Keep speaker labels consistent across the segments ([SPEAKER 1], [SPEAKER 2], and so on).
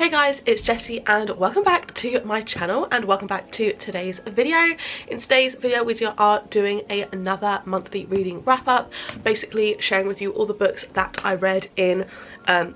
[SPEAKER 1] Hey guys, it's Jessie and welcome back to my channel and welcome back to today's video. In today's video we are doing another monthly reading wrap up, basically sharing with you all the books that I read in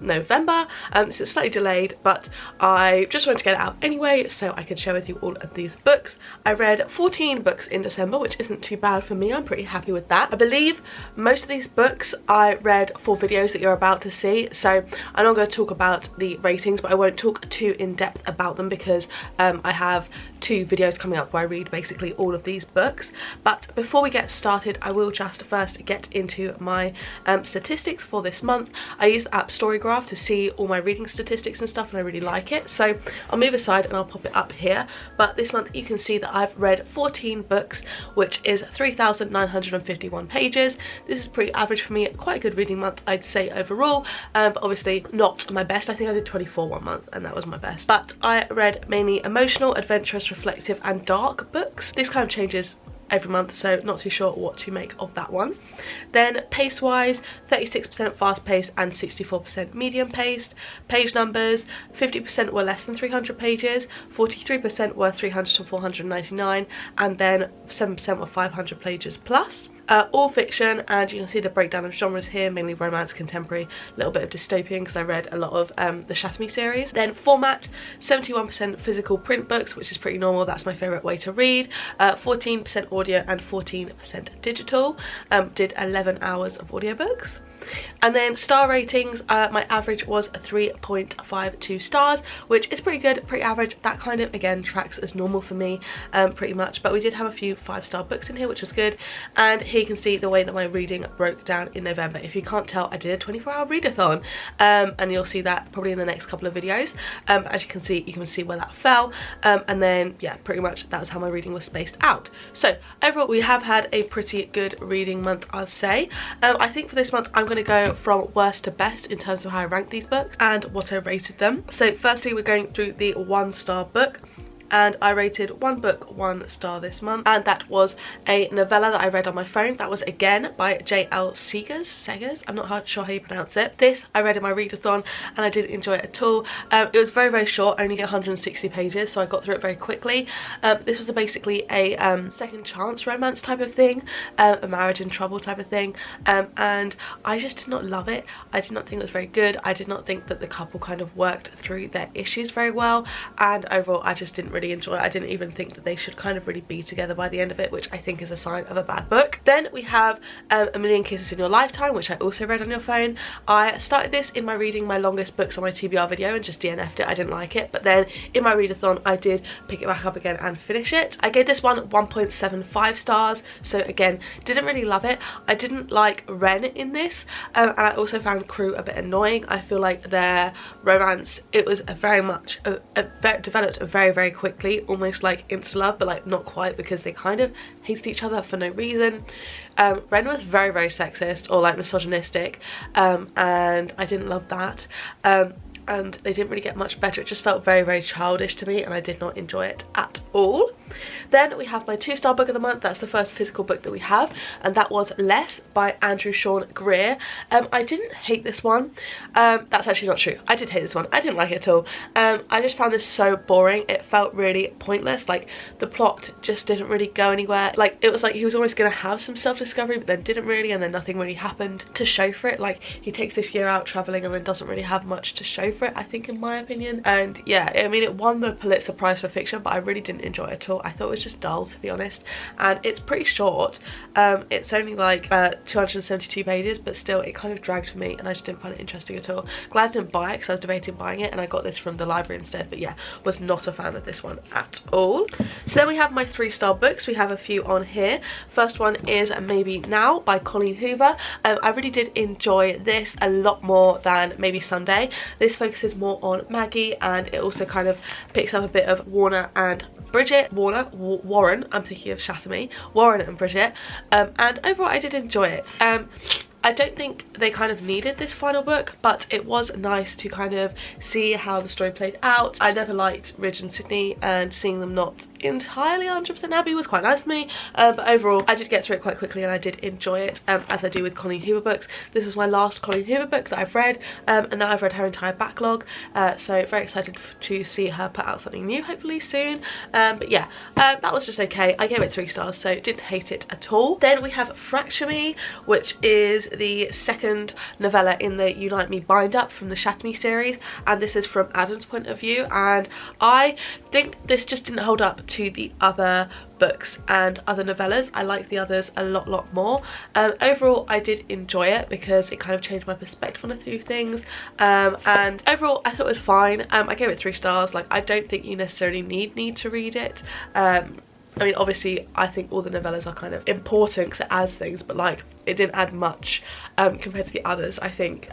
[SPEAKER 1] November. This is slightly delayed, but I just wanted to get it out anyway so I could share with you all of these books. I read 14 books in December, which isn't too bad for me. I'm pretty happy with that. I believe most of these books I read for videos that you're about to see, so I'm not going to talk about the ratings, but I won't talk too in depth about them because I have 2 videos coming up where I read basically all of these books. But before we get started, I will just first get into my statistics for this month. I use the app Storygraph to see all my reading statistics and stuff, and I really like it, so I'll move aside and I'll pop it up here. But this month you can see that I've read 14 books, which is 3,951 pages. This is pretty average for me, quite a good reading month I'd say overall, but obviously not my best. I think I did 24 one month and that was my best. But I read mainly emotional, adventurous, reflective and dark books. This kind of changes every month, so not too sure what to make of that one. Then pace wise, 36% fast paced and 64% medium paced. Page numbers, 50% were less than 300 pages, 43% were 300 to 499, and then 7% were 500 pages plus. All fiction, and you can see the breakdown of genres here, mainly romance, contemporary, a little bit of dystopian because I read a lot of the Shatter Me series. Then format, 71% physical print books, which is pretty normal, that's my favourite way to read. 14% audio and 14% digital. Did 11 hours of audiobooks. And then star ratings, my average was a 3.52 stars, which is pretty good, pretty average. That kind of again tracks as normal for me, pretty much, but we did have a few 5-star books in here, which was good. And here you can see the way that my reading broke down in November. If you can't tell, I did a 24-hour readathon, and you'll see that probably in the next couple of videos. But as you can see where that fell, and then yeah, pretty much that was how my reading was spaced out. So overall we have had a pretty good reading month, I'll say. I think for this month I'm going to go from worst to best in terms of how I rank these books and what I rated them. So firstly we're going through the 1-star book, and I rated one book 1 star this month, and that was a novella that I read on my phone. That was again by J.L. Segers. I'm not sure how you pronounce it. This I read in my readathon and I didn't enjoy it at all. It was very short, only 160 pages, so I got through it very quickly. This was basically a second chance romance type of thing, a marriage in trouble type of thing, and I just did not love it. I did not think it was very good. I did not think that the couple kind of worked through their issues very well, and overall I just didn't really enjoy it. I didn't even think that they should kind of really be together by the end of it, which I think is a sign of a bad book. Then we have A Million Kisses in Your Lifetime, which I also read on your phone. I started this in my reading my longest books on my TBR video and just DNF'd it. I didn't like it, but then in my readathon I did pick it back up again and finish it. I gave this one 1.75 stars, so again didn't really love it. I didn't like Ren in this, and I also found Crew a bit annoying. I feel like their romance, it was developed very quickly, almost like insta love, but like not quite, because they kind of hated each other for no reason. Ren was very sexist or like misogynistic, and I didn't love that. And they didn't really get much better. It just felt very childish to me, and I did not enjoy it at all. Then we have my 2-star book of the month. That's the first physical book that we have, and that was Less by Andrew Sean Greer. I didn't hate this one. That's actually not true. I did hate this one. I didn't like it at all. I just found this so boring. It felt really pointless. Like the plot just didn't really go anywhere. Like it was like he was always going to have some self-discovery, but then didn't really, and then nothing really happened to show for it. Like he takes this year out traveling and then doesn't really have much to show for it, I think, in my opinion. And yeah, I mean, it won the Pulitzer Prize for fiction, but I really didn't enjoy it at all. I thought it was just dull, to be honest, and it's pretty short. It's only like 272 pages, but still it kind of dragged for me and I just didn't find it interesting at all. Glad I didn't buy it because I was debating buying it, and I got this from the library instead, but yeah, was not a fan of this one at all. So then we have my 3-star books. We have a few on here. First one is Maybe Now by Colleen Hoover. I really did enjoy this a lot more than Maybe Sunday. This focuses more on Maggie, and it also kind of picks up a bit of Warren, I'm thinking of Shatter Me, Warren and Bridget, and overall I did enjoy it. I don't think they kind of needed this final book, but it was nice to kind of see how the story played out. I never liked Ridge and Sydney, and seeing them not entirely 100% happy. It was quite nice for me, but overall I did get through it quite quickly and I did enjoy it, as I do with Colleen Hoover books. This was my last Colleen Hoover book that I've read, and now I've read her entire backlog, so very excited to see her put out something new hopefully soon. But yeah, that was just okay. I gave it 3 stars, so didn't hate it at all. Then we have Fracture Me, which is the second novella in the Unite Me bind up from the Shatter Me series, and this is from Adam's point of view, and I think this just didn't hold up to the other books and other novellas. I like the others a lot more. Overall I did enjoy it because it kind of changed my perspective on a few things, and overall I thought it was fine. I gave it 3 stars. Like, I don't think you necessarily need to read it. I mean, obviously I think all the novellas are kind of important because it adds things, but like, it didn't add much compared to the others. I think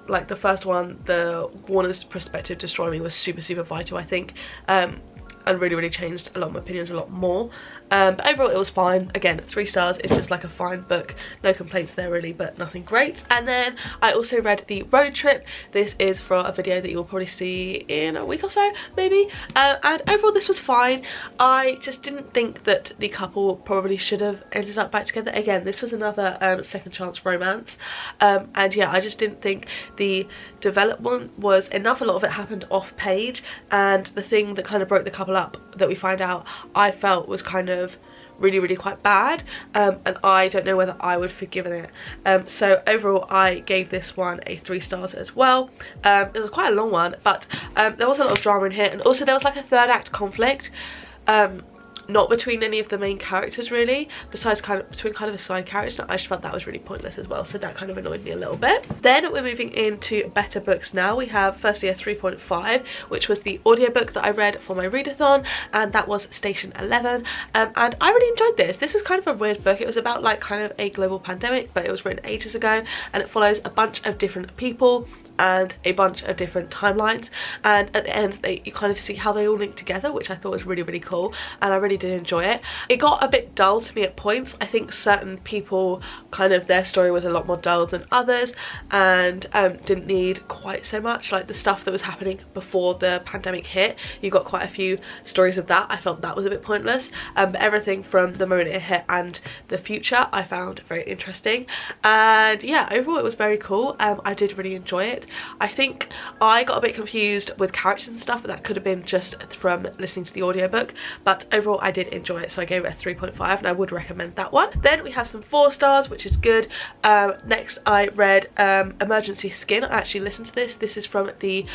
[SPEAKER 1] like the first one, the Warner's perspective Destroy Me, was super vital, I think, and really changed a lot of my opinions a lot more. But overall it was fine. Again, 3 stars. It's just like a fine book, no complaints there really, but nothing great. And then I also read The Road Trip. This is for a video that you'll probably see in a week or so maybe, and overall this was fine. I just didn't think that the couple probably should have ended up back together. Again, this was another second chance romance, and yeah, I just didn't think the development was enough. A lot of it happened off page, and the thing that kind of broke the couple up that we find out, I felt was kind of really quite bad, and I don't know whether I would have forgiven it. So overall I gave this one a 3 stars as well. It was quite a long one, but there was a lot of drama in here, and also there was like a third act conflict, not between any of the main characters really, besides between kind of a side character. I just felt that was really pointless as well, so that kind of annoyed me a little bit. Then we're moving into better books now. We have firstly a 3.5, which was the audiobook that I read for my readathon, and that was Station 11, and I really enjoyed this. This was kind of a weird book. It was about like kind of a global pandemic, but it was written ages ago, and it follows a bunch of different people and a bunch of different timelines, and at the end you kind of see how they all link together, which I thought was really cool, and I really did enjoy it. It got a bit dull to me at points. I think certain people, kind of their story was a lot more dull than others, and didn't need quite so much. Like the stuff that was happening before the pandemic hit, you got quite a few stories of that. I felt that was a bit pointless, but everything from the moment it hit and the future I found very interesting, and yeah, overall it was very cool. I did really enjoy it. I think I got a bit confused with characters and stuff, but that could have been just from listening to the audiobook, but overall I did enjoy it, so I gave it a 3.5, and I would recommend that one. Then we have some 4 stars, which is good. Next I read Emergency Skin. I actually listened to this. This is from the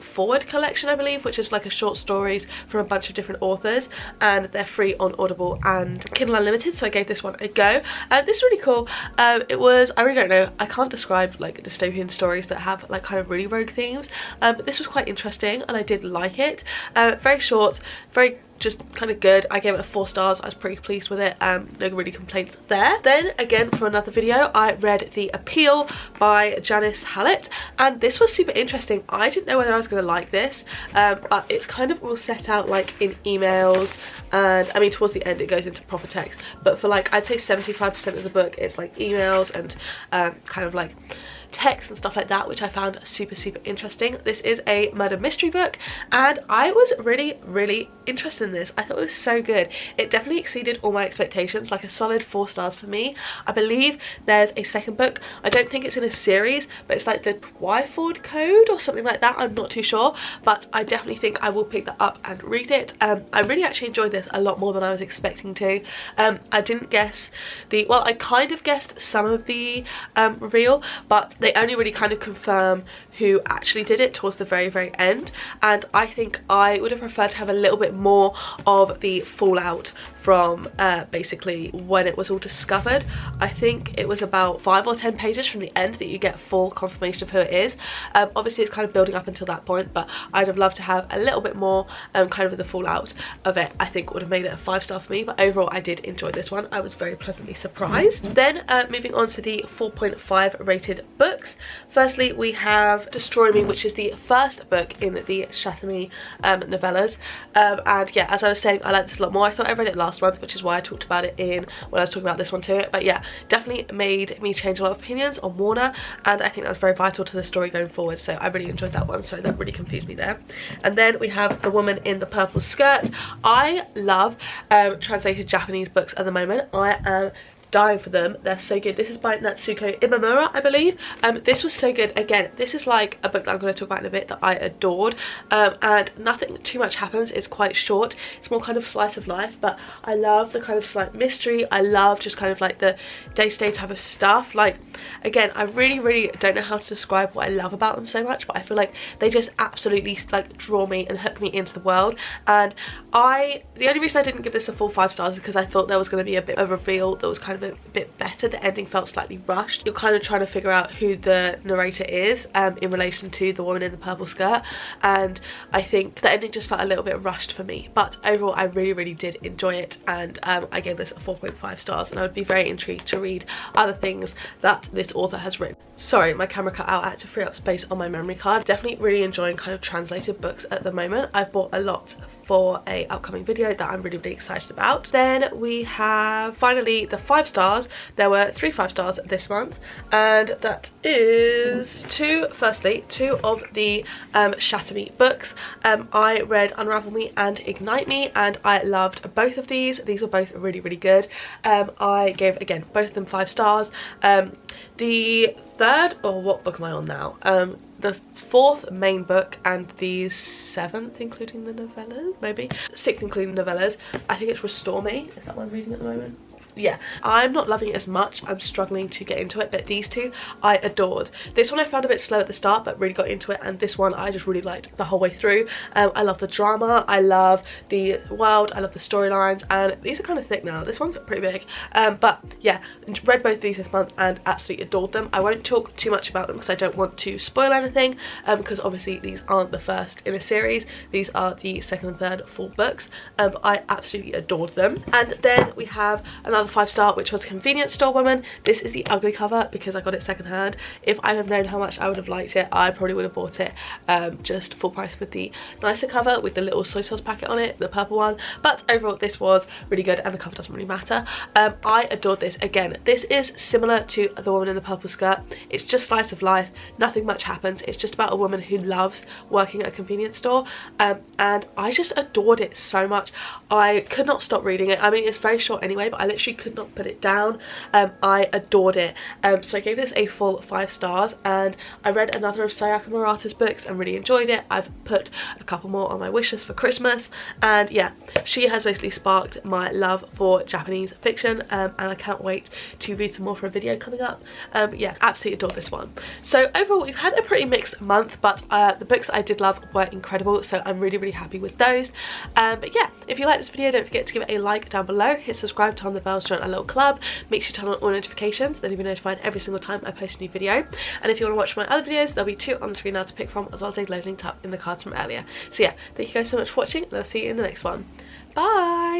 [SPEAKER 1] Forward collection, I believe, which is like a short stories from a bunch of different authors, and they're free on Audible and Kindle Unlimited, so I gave this one a go. This is really cool. It was, I really don't know, I can't describe like dystopian stories that have like kind of really rogue themes, but this was quite interesting and I did like it. Very short, very just kind of good. I gave it a 4 stars. I was pretty pleased with it. No really complaints there. Then again, from another video, I read The Appeal by Janice Hallett, and this was super interesting. I didn't know whether I was going to like this, but it's kind of all set out like in emails, and I mean towards the end it goes into proper text, but for like I'd say 75% of the book it's like emails and kind of like text and stuff like that, which I found super interesting. This is a murder mystery book, and I was really interested in this. I thought it was so good. It definitely exceeded all my expectations, like a solid 4 stars for me. I believe there's a second book. I don't think it's in a series, but it's like the Twyford Code or something like that. I'm not too sure, but I definitely think I will pick that up and read it. I really actually enjoyed this a lot more than I was expecting to. I didn't guess the, well, I kind of guessed some of the reveal, but they only really kind of confirm who actually did it towards the very end, and I think I would have preferred to have a little bit more of the fallout from basically when it was all discovered. I think it was about 5 or 10 pages from the end that you get full confirmation of who it is. Obviously it's kind of building up until that point, but I'd have loved to have a little bit more kind of the fallout of it. I think would have made it a 5 star for me, but overall I did enjoy this one. I was very pleasantly surprised. Then moving on to the 4.5 rated books. Firstly we have Destroy Me, which is the first book in the Shatter Me novellas, and yeah, as I was saying, I like this a lot more. I thought I read it last last month, which is why I talked about it in when I was talking about this one too. But yeah, definitely made me change a lot of opinions on Warner, and I think that was very vital to the story going forward, so I really enjoyed that one. So that really confused me there. And then we have The Woman in the Purple Skirt. I love translated Japanese books at the moment. I am dying for them. They're so good. This is by Natsuko Imamura, I believe. This was so good. Again, this is like a book that I'm going to talk about in a bit that I adored, and nothing too much happens. It's quite short. It's more kind of slice of life, but I love the kind of slight mystery. I love just kind of like the day-to-day type of stuff. Like, again, I really don't know how to describe what I love about them so much, but I feel like they just absolutely like draw me and hook me into the world. And the only reason I didn't give this a full 5 stars is because I thought there was going to be a bit of a reveal that was kind of a bit better. The ending felt slightly rushed. You're kind of trying to figure out who the narrator is in relation to the woman in the purple skirt, and I think the ending just felt a little bit rushed for me. But overall, I really did enjoy it, and I gave this a 4.5 stars, and I would be very intrigued to read other things that this author has written. Sorry, my camera cut out. I had to free up space on my memory card. Definitely really enjoying kind of translated books at the moment. I've bought a lot for a upcoming video that I'm really excited about. Then we have finally the 5 stars. There were 3 5 stars this month, and that is firstly two of the Shatter Me books. I read Unravel Me and Ignite Me, and I loved both of these. These were both really good. I gave, again, both of them 5 stars. The third, or what book am I on now? The 4th main book and the 7th including the novellas, maybe 6th including the novellas, I think it's Restore Me. Is that what I'm reading at the moment? Yeah, I'm not loving it as much. I'm struggling to get into it, but these two I adored. This one I found a bit slow at the start, but really got into it, and this one I just really liked the whole way through. I love the drama, I love the world, I love the storylines, and these are kind of thick now. This one's pretty big, but yeah, read both of these this month and absolutely adored them. I won't talk too much about them because I don't want to spoil anything, because obviously these aren't the first in a series. These are the 2nd and 3rd full books, but I absolutely adored them. And then we have another 5-star, which was Convenience Store Woman. This is the ugly cover because I got it secondhand. If I'd have known how much I would have liked it, I probably would have bought it just full price with the nicer cover with the little soy sauce packet on it, the purple one. But overall, this was really good, and the cover doesn't really matter. I adored this. Again, this is similar to The Woman in the Purple Skirt. It's just slice of life, nothing much happens. It's just about a woman who loves working at a convenience store, and I just adored it so much. I could not stop reading it. I mean, it's very short anyway, but I literally could not put it down. I adored it. So I gave this a full 5 stars, and I read another of Sayaka Murata's books and really enjoyed it. I've put a couple more on my wish list for Christmas, and yeah, she has basically sparked my love for Japanese fiction, and I can't wait to read some more for a video coming up. Yeah, absolutely adored this one. So overall, we've had a pretty mixed month, but the books I did love were incredible, so I'm really happy with those. But yeah, if you like this video, don't forget to give it a like down below, hit subscribe, turn on the bell, join our little club, make sure you turn on all notifications, then you'll be notified every single time I post a new video. And if you want to watch my other videos, there'll be 2 on the screen now to pick from, as well as a load linked up in the cards from earlier. So yeah, thank you guys so much for watching, and I'll see you in the next one. Bye!